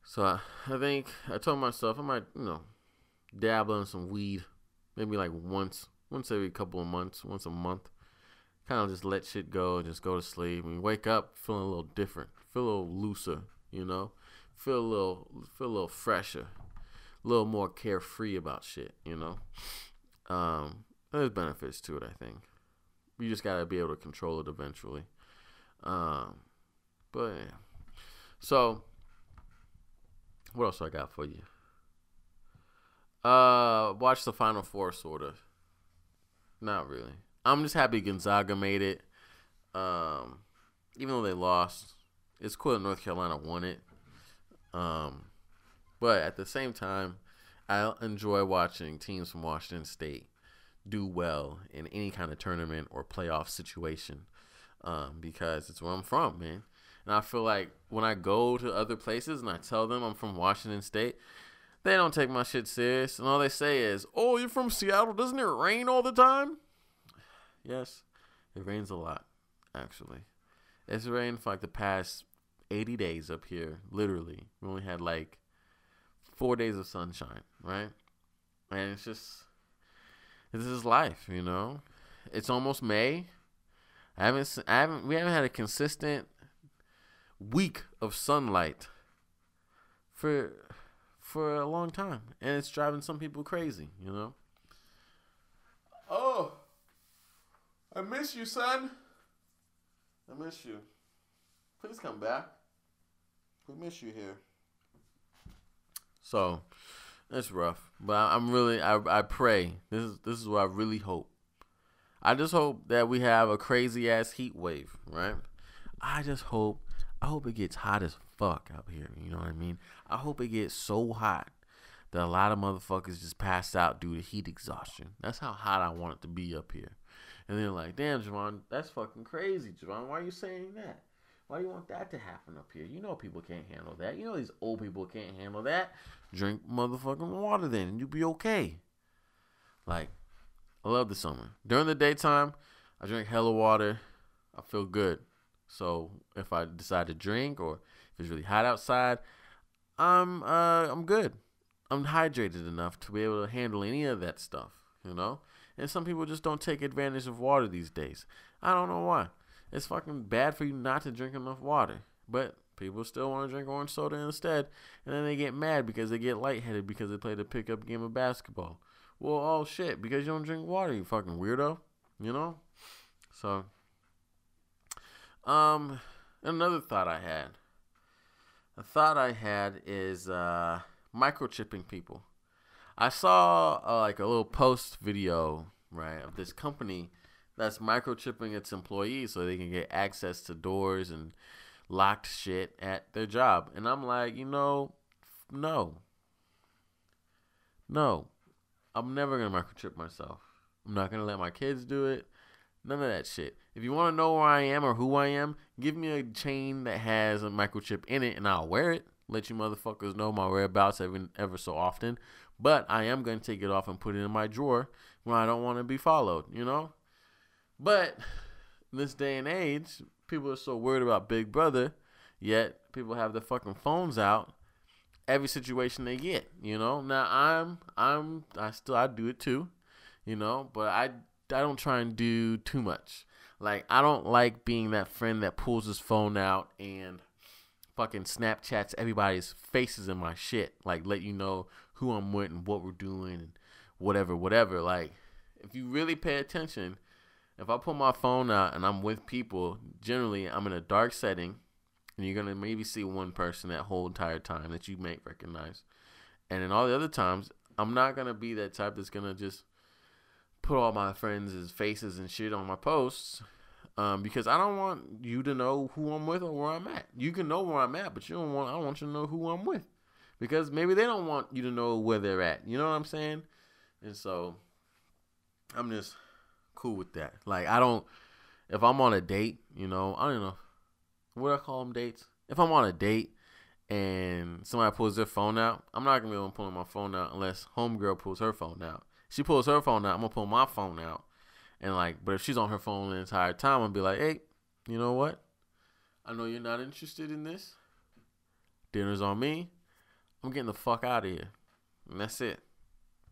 So I think I told myself I might, dabble in some weed, maybe like once every couple of months, once a month. Kind of just let shit go, just go to sleep, and wake up feeling a little different, feel a little looser, feel a little fresher, a little more carefree about shit, There's benefits to it, I think. You just gotta be able to control it eventually. But yeah. So, what else I got for you? Watch the Final Four, sort of. Not really. I'm just happy Gonzaga made it. Even though they lost, it's cool that North Carolina won it. But at the same time, I enjoy watching teams from Washington State do well in any kind of tournament or playoff situation, because it's where I'm from, man. And I feel like when I go to other places and I tell them I'm from Washington State, they don't take my shit serious. And all they say is, oh, you're from Seattle? Doesn't it rain all the time? Yes, it rains a lot, actually. It's rained for like the past 80 days up here, literally. We only had like 4 days of sunshine, right? And it's just, this is life, It's almost May. We haven't had a consistent week of sunlight for a long time, and it's driving some people crazy, Oh, I miss you, son. I miss you. Please come back. We miss you here. So, it's rough, but I'm really, I pray. This is what I really hope. I just hope that we have a crazy ass heat wave, right? I hope it gets hot as fuck out here. You know what I mean? I hope it gets so hot that a lot of motherfuckers just pass out due to heat exhaustion. That's how hot I want it to be up here. And they're like, damn, Javon, that's fucking crazy, Javon. Why are you saying that? Why do you want that to happen up here? People can't handle that. These old people can't handle that. Drink motherfucking water then, and you'll be okay. Like, I love the summer. During the daytime, I drink hella water. I feel good. So if I decide to drink or if it's really hot outside, I'm good. I'm hydrated enough to be able to handle any of that stuff, And some people just don't take advantage of water these days. I don't know why. It's fucking bad for you not to drink enough water. But people still want to drink orange soda instead. And then they get mad because they get lightheaded because they played a pickup game of basketball. Well, oh shit, because you don't drink water, you fucking weirdo. So, another thought I had. A thought I had is microchipping people. I saw like a little post video, right, of this company that's microchipping its employees so they can get access to doors and locked shit at their job. And I'm like, no. I'm never going to microchip myself. I'm not going to let my kids do it. None of that shit. If you want to know where I am or who I am, give me a chain that has a microchip in it and I'll wear it. Let you motherfuckers know my whereabouts ever so often. But I am going to take it off and put it in my drawer when I don't want to be followed, But in this day and age, people are so worried about Big Brother, yet people have their fucking phones out every situation they get, Now I do it too, but I don't try and do too much. Like, I don't like being that friend that pulls his phone out and fucking Snapchats everybody's faces in my shit. Like, let you know who I'm with and what we're doing and whatever. Like, if you really pay attention, if I pull my phone out and I'm with people, generally I'm in a dark setting and you're going to maybe see one person that whole entire time that you may recognize. And then all the other times, I'm not gonna be that type that's gonna just put all my friends' faces and shit on my posts. Because I don't want you to know who I'm with or where I'm at. You can know where I'm at, but I don't want you to know who I'm with. Because maybe they don't want you to know where they're at. You know what I'm saying? And so I'm just cool with that. Like, if I'm on a date, I don't know. What do I call them dates? If I'm on a date and somebody pulls their phone out, I'm not going to be able to pull my phone out unless homegirl pulls her phone out. She pulls her phone out, I'm going to pull my phone out. And but if she's on her phone the entire time, I'll be like, hey, you know what? I know you're not interested in this. Dinner's on me. I'm getting the fuck out of here. And that's it.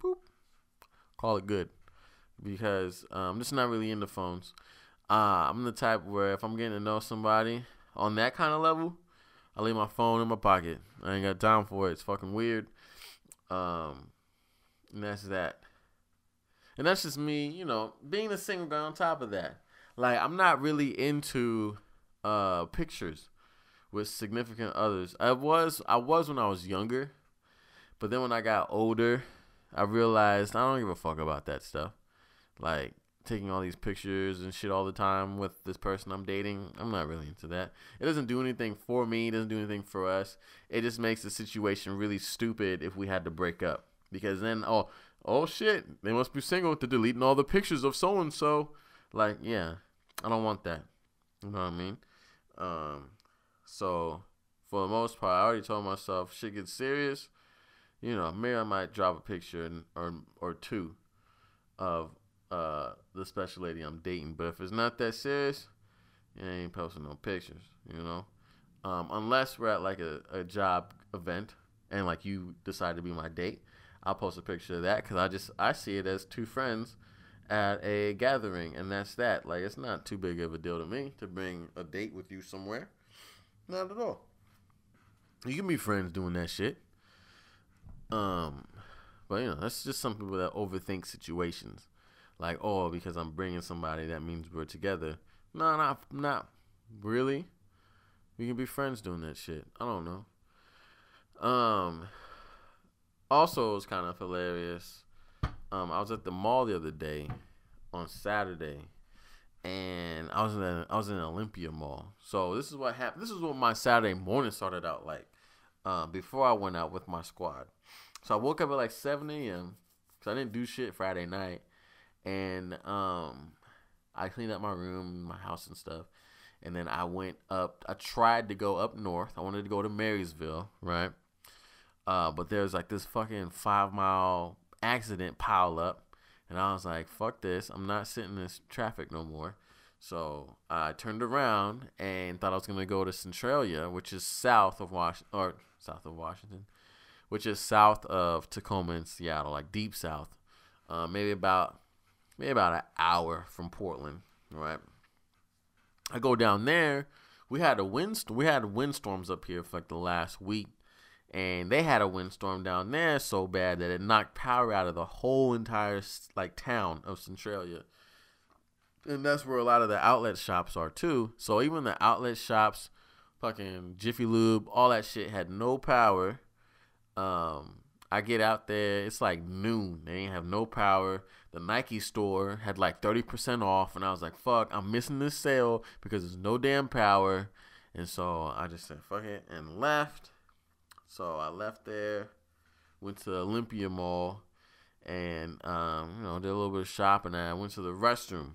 Boop. Call it good. Because I'm just not really into phones. I'm the type where if I'm getting to know somebody on that kind of level, I leave my phone in my pocket. I ain't got time for it. It's fucking weird. And that's that. And that's just me, being a single guy on top of that. Like, I'm not really into pictures with significant others. I was when I was younger. But then when I got older, I realized I don't give a fuck about that stuff. Like, taking all these pictures and shit all the time with this person I'm dating, I'm not really into that. It doesn't do anything for me. It doesn't do anything for us. It just makes the situation really stupid if we had to break up. Because then, oh shit, they must be single to deleting all the pictures of so-and-so. Like, yeah, I don't want that. You know what I mean? So, for the most part, I already told myself, shit gets serious, maybe I might drop a picture or two of the special lady I'm dating. But if it's not that serious, I ain't posting no pictures, unless we're at like a job event and like you decide to be my date. I'll post a picture of that because I see it as two friends at a gathering, and that's that. Like, it's not too big of a deal to me to bring a date with you somewhere. Not at all. You can be friends doing that shit. But that's just some people that overthink situations. Like, because I'm bringing somebody, that means we're together. No, not really. We can be friends doing that shit. I don't know. Also, it was kind of hilarious. I was at the mall the other day on Saturday, and I was in Olympia Mall. So this is what happened. This is what my Saturday morning started out like. Before I went out with my squad. So I woke up at like 7 a.m. because I didn't do shit Friday night, and I cleaned up my room, my house, and stuff. And then I went up. I tried to go up north. I wanted to go to Marysville, right? But there's like this fucking 5-mile accident pile up. And I was like, fuck this. I'm not sitting in this traffic no more. So I turned around and thought I was going to go to Centralia, which is south of Washington, which is south of Tacoma and Seattle, like deep south. Maybe about an hour from Portland, right? I go down there. We had windstorms up here for like the last week. And they had a windstorm down there so bad that it knocked power out of the whole entire like town of Centralia. And that's where a lot of the outlet shops are too. So even the outlet shops, fucking Jiffy Lube, all that shit had no power. I get out there, it's like noon. They ain't have no power. The Nike store had like 30% off, and I was like, fuck, I'm missing this sale because there's no damn power. And so I just said, fuck it, and left. So I left there, went to Olympia Mall, and, did a little bit of shopping, and I went to the restroom.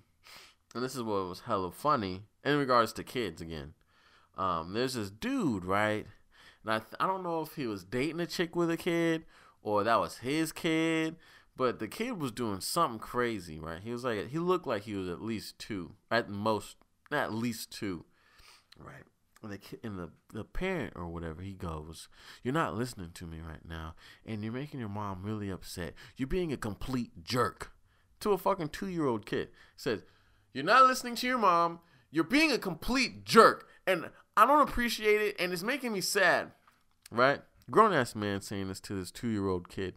And this is what was hella funny in regards to kids again. There's this dude, right? And I don't know if he was dating a chick with a kid or that was his kid, but the kid was doing something crazy, right? He looked like he was at least 2, at most, at least 2, right? And the parent or whatever, he goes, "You're not listening to me right now, and you're making your mom really upset. You're being a complete jerk." To a fucking 2-year-old kid. Says, "You're not listening to your mom. You're being a complete jerk, and I don't appreciate it, and it's making me sad." Right? Grown-ass man saying this to this 2-year-old kid.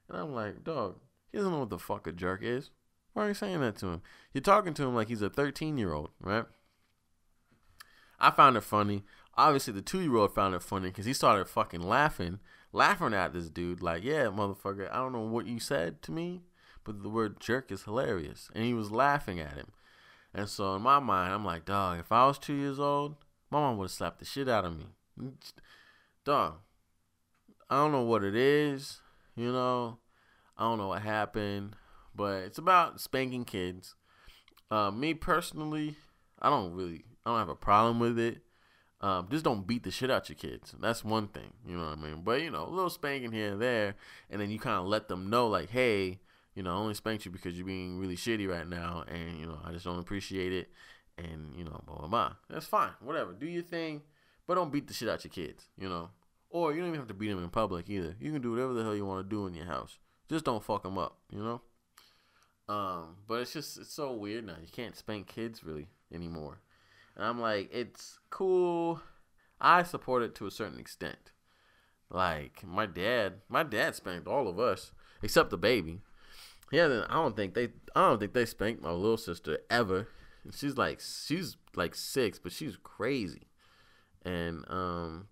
And I'm like, dog, he doesn't know what the fuck a jerk is. Why are you saying that to him? You're talking to him like he's a 13-year-old, right? I found it funny. Obviously, the 2-year-old found it funny because he started fucking laughing laughing at this dude. Like, yeah, motherfucker, I don't know what you said to me, but the word jerk is hilarious. And he was laughing at him. And so in my mind, I'm like, dog, if I was 2 years old, my mom would have slapped the shit out of me. Dog, I don't know what it is, you know. I don't know what happened, but it's about spanking kids. Me personally, I don't have a problem with it. Just don't beat the shit out your kids. That's one thing, you know what I mean? But, you know, a little spanking here and there, and then you kind of let them know, like, hey, you know, I only spanked you because you're being really shitty right now, and, you know, I just don't appreciate it, and, you know, blah, blah, blah. That's fine. Whatever. Do your thing, but don't beat the shit out your kids, you know? Or you don't even have to beat them in public either. You can do whatever the hell you want to do in your house. Just don't fuck them up, you know? But it's so weird now. You can't spank kids really anymore. And I'm like, it's cool. I support it to a certain extent. Like my dad spanked all of us except the baby. Yeah, I don't think they spanked my little sister ever. She's like 6, but she's crazy. And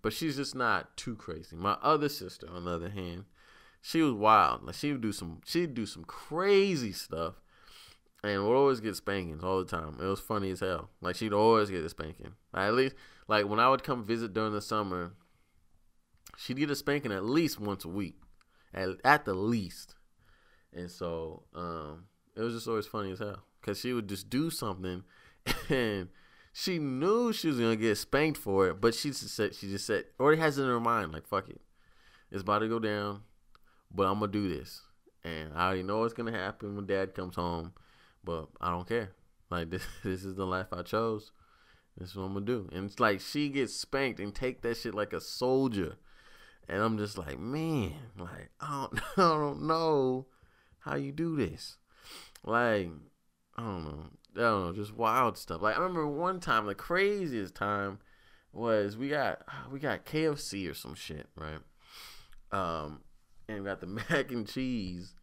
but she's just not too crazy. My other sister, on the other hand, she was wild. Like she'd do some crazy stuff, and would always get spankings all the time. It was funny as hell. Like she'd always get a spanking. At least, like when I would come visit during the summer, she'd get a spanking at least once a week, at the least. And so it was just always funny as hell because she would just do something, and she knew she was gonna get spanked for it, but she just said, already has it in her mind, like fuck it, it's about to go down. But I'm going to do this. And I already know what's going to happen when Dad comes home. But I don't care. Like, this is the life I chose. This is what I'm going to do. And it's like she gets spanked and take that shit like a soldier. And I'm just like, man, like, I don't know how you do this. Like, I don't know. Just wild stuff. Like, I remember one time, the craziest time was we got KFC or some shit, right? And we got the mac and cheese,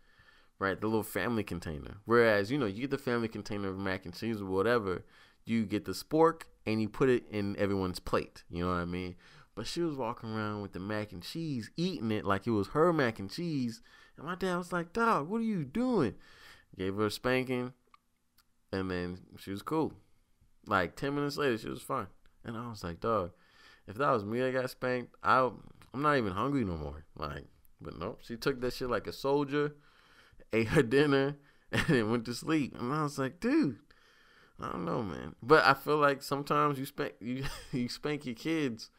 right? The little family container. Whereas, you know, you get the family container of mac and cheese or whatever. You get the spork and you put it in everyone's plate. You know what I mean? But she was walking around with the mac and cheese, eating it like it was her mac and cheese. And my dad was like, dog, what are you doing? Gave her a spanking. And then she was cool. Like 10 minutes later, she was fine. And I was like, dog, if that was me that got spanked, I'm not even hungry no more. Like, but nope, she took that shit like a soldier, ate her dinner, and then went to sleep. And I was like, dude, I don't know, man. But I feel like sometimes you spank your kids,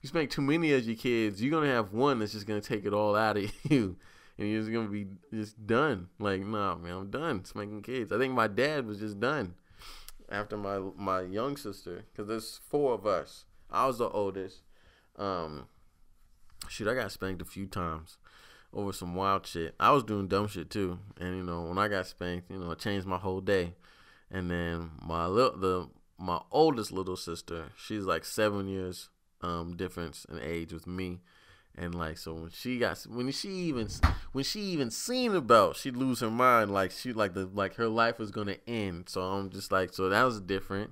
you spank too many of your kids, you're gonna have one that's just gonna take it all out of you, and you're just gonna be just done. Like, nah, man, I'm done spanking kids. I think my dad was just done after my young sister, because there's 4 of us. I was the oldest. Shoot, I got spanked a few times over some wild shit. I was doing dumb shit too, and you know, when I got spanked, you know, it changed my whole day. And then my oldest little sister, she's like 7 years difference in age with me, and like so when she even seen a belt, she'd lose her mind, like her life was gonna end. So I'm just like, so that was different.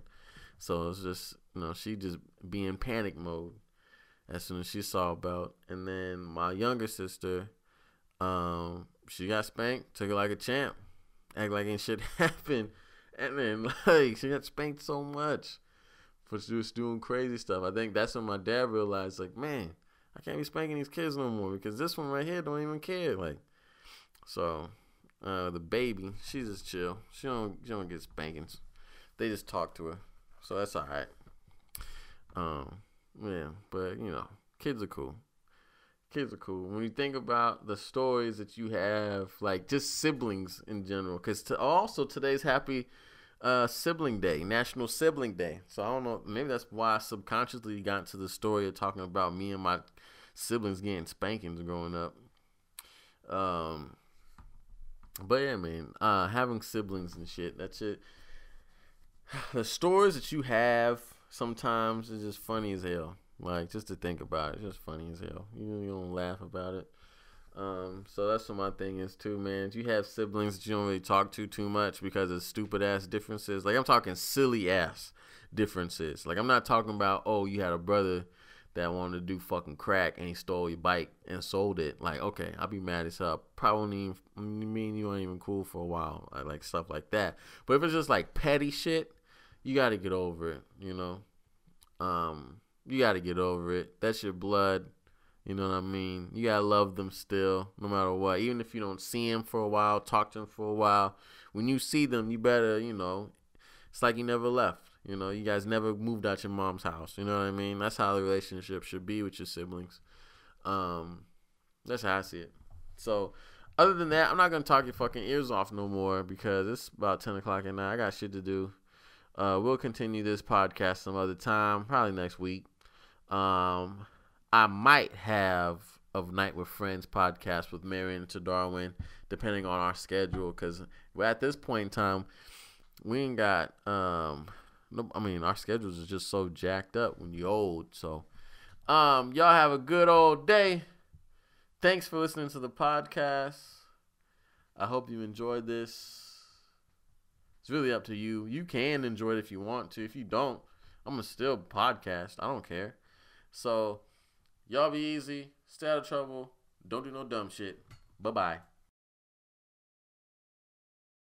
So it's just, you know, she just be in panic mode as soon as she saw a belt. And then my younger sister, she got spanked, took it like a champ, act like ain't shit happened. And then like she got spanked so much for just doing crazy stuff. I think that's when my dad realized, like, man, I can't be spanking these kids no more because this one right here don't even care. Like, so the baby, she's just chill. She don't get spankings. They just talk to her, so that's all right. Yeah, but you know, kids are cool. Kids are cool. When you think about the stories that you have, like just siblings in general, because also today's happy sibling day, National Sibling Day. So I don't know, maybe that's why I subconsciously got into the story of talking about me and my siblings getting spankings growing up. But yeah, man, having siblings and shit, that shit, the stories that you have sometimes is just funny as hell. Like, just to think about it, it's just funny as hell. You don't laugh about it. So that's what my thing is too, man. You have siblings that you don't really talk to too much because of stupid ass differences. Like, I'm talking silly ass differences. Like, I'm not talking about, oh, you had a brother that wanted to do fucking crack and he stole your bike and sold it. Like, okay, I'll be mad as hell. Probably me and you ain't even cool for a while. Like stuff like that. But if it's just like petty shit, you got to get over it, you know. You got to get over it. That's your blood. You know what I mean? You got to love them still, no matter what. Even if you don't see them for a while, talk to them for a while. When you see them, you better, you know, it's like you never left. You know, you guys never moved out your mom's house. You know what I mean? That's how the relationship should be with your siblings. That's how I see it. So, other than that, I'm not going to talk your fucking ears off no more because it's about 10 o'clock at night. I got shit to do. We'll continue this podcast some other time, probably next week. I might have a Night with Friends podcast with Marion to Darwin, depending on our schedule, because at this point in time, we ain't got, our schedules are just so jacked up when you're old. So, y'all have a good old day. Thanks for listening to the podcast. I hope you enjoyed this. It's really up to you. You can enjoy it if you want to. If you don't, I'm going to still podcast. I don't care. So, y'all be easy. Stay out of trouble. Don't do no dumb shit. Bye-bye.